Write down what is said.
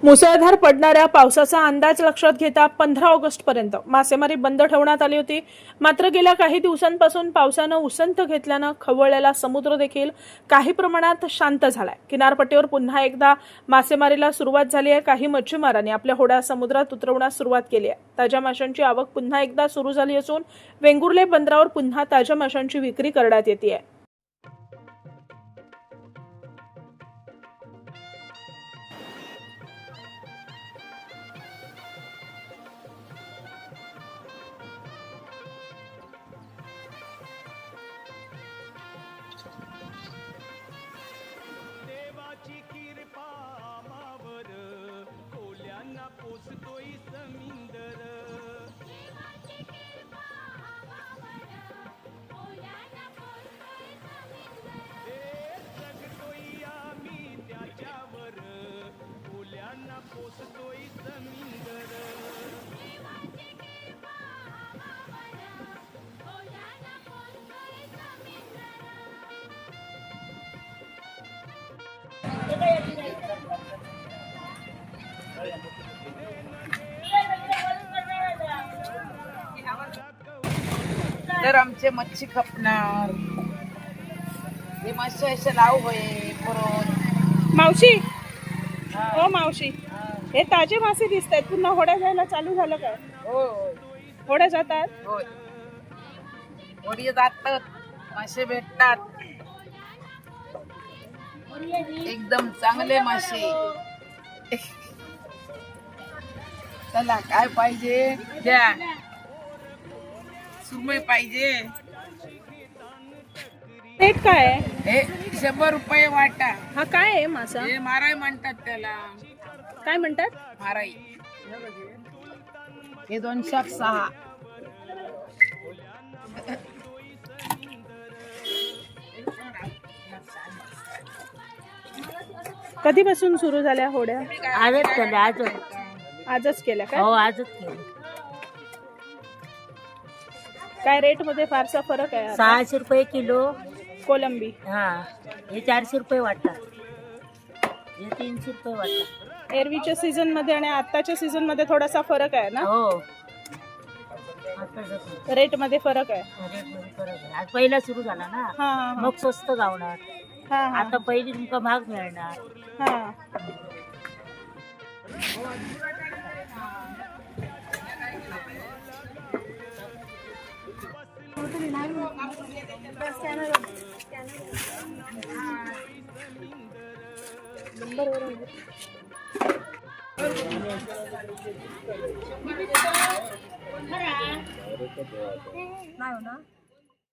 मुसळधार पडणाऱ्या पावसाचा अंदाज लक्षात घेता 15 ऑगस्ट पर्यंत मासेमारी बंद ठेवण्यात आली होती. मात्र गेल्या काही दिवसांपासून पावसानं उसंत घेतल्यानं खवळलेला समुद्र देखील काही प्रमाणात शांत झालाय. किनारपट्टीवर पुन्हा एकदा मासेमारीला सुरुवात झाली आहे. काही मच्छीमारांनी आपल्या होड्या समुद्रात उतरवण्यास सुरुवात केली आहे. ताज्या माशांची आवक पुन्हा एकदा सुरू झाली असून वेंगुर्ले बंदरावर पुन्हा ताज्या माशांची विक्री करण्यात येते आहे. देवाची कृपा मावर कोल्यांना पोसतोय समिंदर. जगतोय आम्ही त्याच्यावर कोल्यांना पोसतोय समिंदर. तर आमचे मच्छी खपणार हे मासे असे लाव होय परत मावशी, हो मावशी, हे ताजे मासे दिसत आहेत. पुन्हा होड्या जायला चालू झालं काय? हो होड्या जातात. होय वडी जातात मासे भेटतात एकदम चांगले मासे. चला काय पाहिजे द्या. सुरमई पाहिजे. रेट काय आहे? हे 100 रुपये वाटा. हा काय आहे मासा? हे माराई म्हणतात त्याला. काय म्हणतात? माराई. हे 206. कधीपासून सुरू झाल्या होड्या? आजच केलं आजच केल्या काय? हो आजच केलं. काय रेट मध्ये फारसा फरक आहे आता? 600 रुपये किलो. कोलंबी हा हे 400 रुपये वाटा. हे 300 रुपये वाटा. एरवीच्या सीझन मध्ये आणि आताच्या सीझन मध्ये थोडासा फरक आहे ना? हो आता जसं रेट मध्ये फरक आहे. रेटमध्ये फरक आहे. आज पहिला सुरू झाला ना, हा हा मग स्वस्त गावणार. हा हा आता पहिली तुमका महाग मिळणार. हा. नाही हो ना.